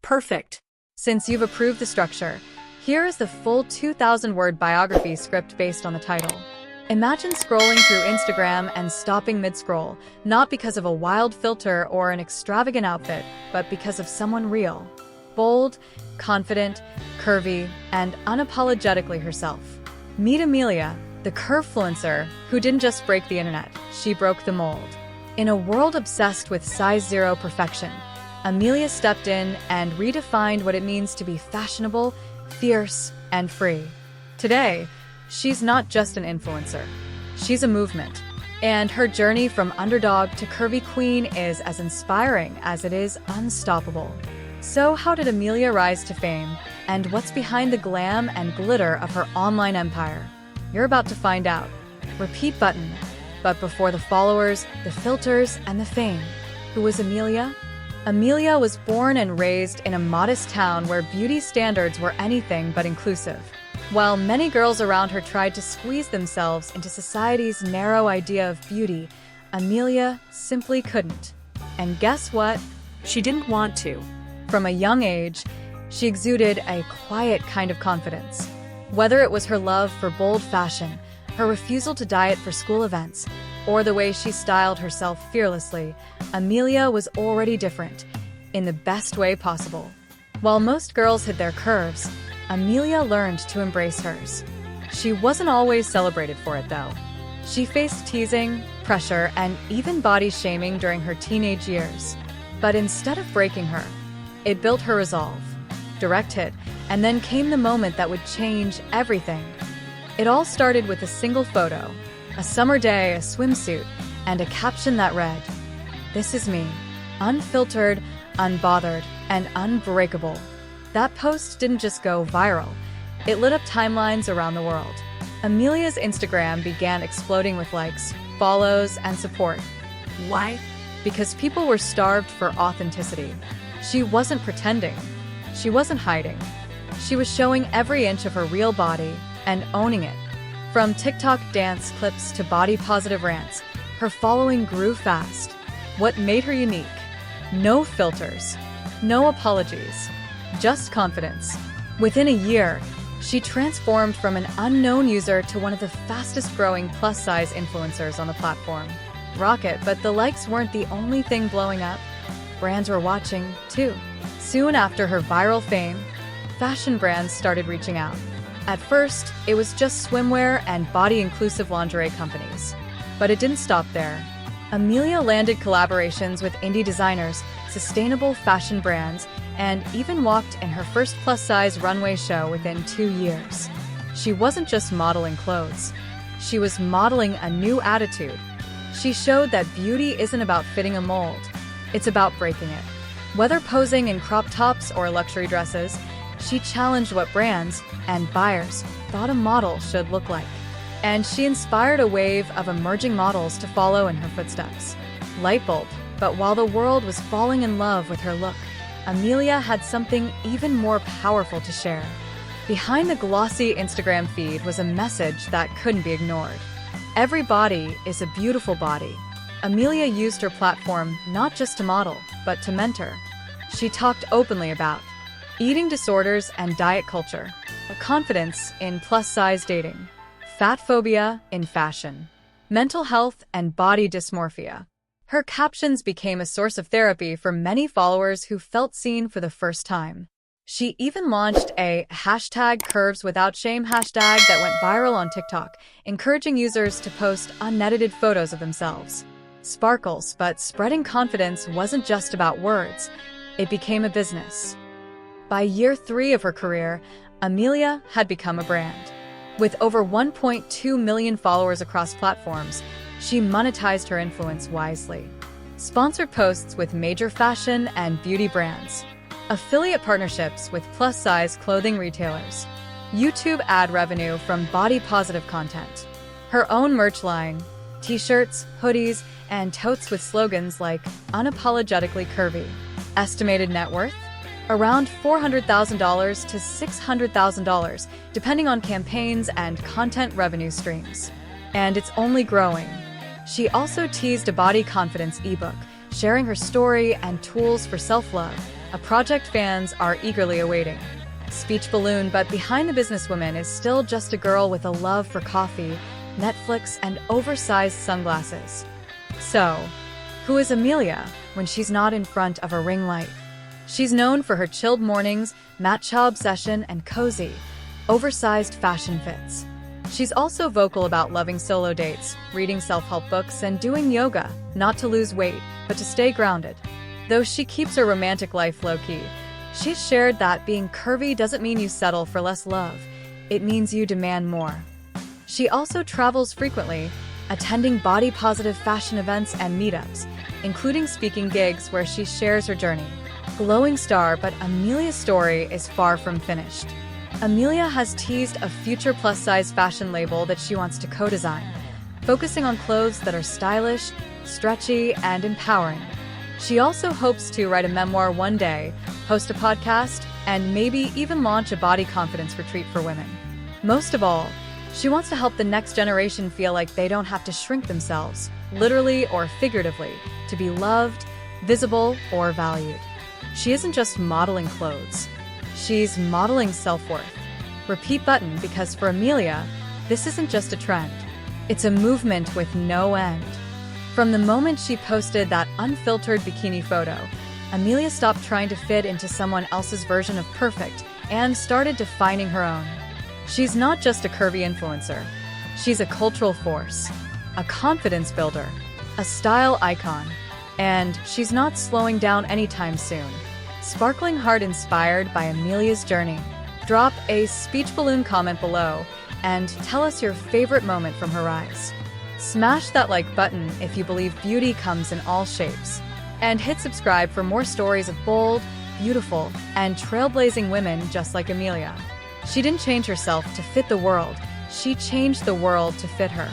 Perfect. Since you've approved the structure, here is the full 2,000-word biography script based on the title. Imagine scrolling through Instagram and stopping mid-scroll, not because of a wild filter or an extravagant outfit, but because of someone real. Bold, confident, curvy, and unapologetically herself. Meet Amelia, the curvefluencer, who didn't just break the internet, she broke the mold. In a world obsessed with size zero perfection, Amelia stepped in and redefined what it means to be fashionable, fierce, and free. Today, she's not just an influencer. She's a movement. And her journey from underdog to curvy queen is as inspiring as it is unstoppable. So how did Amelia rise to fame? And what's behind the glam and glitter of her online empire? You're about to find out. Repeat button. But before the followers, the filters, and the fame, who was Amelia? Amelia was born and raised in a modest town where beauty standards were anything but inclusive. While many girls around her tried to squeeze themselves into society's narrow idea of beauty, Amelia simply couldn't. And guess what? She didn't want to. From a young age, she exuded a quiet kind of confidence. Whether it was her love for bold fashion, her refusal to diet for school events, or the way she styled herself fearlessly, Amelia was already different, in the best way possible. While most girls hid their curves, Amelia learned to embrace hers. She wasn't always celebrated for it, though. She faced teasing, pressure, and even body shaming during her teenage years. But instead of breaking her, it built her resolve. Direct hit, and then came the moment that would change everything. It all started with a single photo, a summer day, a swimsuit, and a caption that read, "This is me, unfiltered, unbothered, and unbreakable." That post didn't just go viral, it lit up timelines around the world. Amelia's Instagram began exploding with likes, follows, and support. Why? Because people were starved for authenticity. She wasn't pretending. She wasn't hiding. She was showing every inch of her real body and owning it. From TikTok dance clips to body-positive rants, her following grew fast. What made her unique? No filters, no apologies, just confidence. Within a year, she transformed from an unknown user to one of the fastest-growing plus-size influencers on the platform. Rocket, but the likes weren't the only thing blowing up. Brands were watching, too. Soon after her viral fame, fashion brands started reaching out. At first, it was just swimwear and body-inclusive lingerie companies. But it didn't stop there. Amelia landed collaborations with indie designers, sustainable fashion brands, and even walked in her first plus-size runway show within 2 years. She wasn't just modeling clothes. She was modeling a new attitude. She showed that beauty isn't about fitting a mold. It's about breaking it. Whether posing in crop tops or luxury dresses, she challenged what brands and buyers thought a model should look like. And she inspired a wave of emerging models to follow in her footsteps. Lightbulb, but while the world was falling in love with her look, Amelia had something even more powerful to share. Behind the glossy Instagram feed was a message that couldn't be ignored. Every body is a beautiful body. Amelia used her platform not just to model, but to mentor. She talked openly about eating disorders and diet culture, confidence in plus-size dating, fat phobia in fashion, mental health and body dysmorphia. Her captions became a source of therapy for many followers who felt seen for the first time. She even launched a #CurvesWithoutShame hashtag that went viral on TikTok, encouraging users to post unedited photos of themselves. Sparkles, but spreading confidence wasn't just about words. It became a business. By year 3 of her career, Amelia had become a brand. With over 1.2 million followers across platforms, she monetized her influence wisely. Sponsored posts with major fashion and beauty brands, affiliate partnerships with plus-size clothing retailers, YouTube ad revenue from body-positive content, her own merch line, t-shirts, hoodies, and totes with slogans like unapologetically curvy. Estimated net worth? Around $400,000 to $600,000, depending on campaigns and content revenue streams. And it's only growing. She also teased a body confidence ebook, sharing her story and tools for self-love. a project fans are eagerly awaiting. Speech balloon, but behind the businesswoman is still just a girl with a love for coffee, Netflix, and oversized sunglasses. So, who is Amelia when she's not in front of a ring light? She's known for her chilled mornings, matcha obsession, and cozy, oversized fashion fits. She's also vocal about loving solo dates, reading self-help books, and doing yoga, not to lose weight, but to stay grounded. Though she keeps her romantic life low-key, she's shared that being curvy doesn't mean you settle for less love. It means you demand more. She also travels frequently, attending body-positive fashion events and meetups, including speaking gigs where she shares her journey. Glowing star, but Amelia's story is far from finished. Amelia has teased a future plus-size fashion label that she wants to co-design, focusing on clothes that are stylish, stretchy, and empowering. She also hopes to write a memoir one day, host a podcast, and maybe even launch a body confidence retreat for women. Most of all, she wants to help the next generation feel like they don't have to shrink themselves, literally or figuratively, to be loved, visible, or valued. She isn't just modeling clothes. She's modeling self-worth. Repeat button, because for Amelia, this isn't just a trend. It's a movement with no end. From the moment she posted that unfiltered bikini photo, Amelia stopped trying to fit into someone else's version of perfect and started defining her own. She's not just a curvy influencer. She's a cultural force, a confidence builder, a style icon, and she's not slowing down anytime soon. Sparkling heart inspired by Amelia's journey. Drop a speech balloon comment below and tell us your favorite moment from her rise. Smash that like button if you believe beauty comes in all shapes. And hit subscribe for more stories of bold, beautiful, and trailblazing women just like Amelia. She didn't change herself to fit the world. She changed the world to fit her.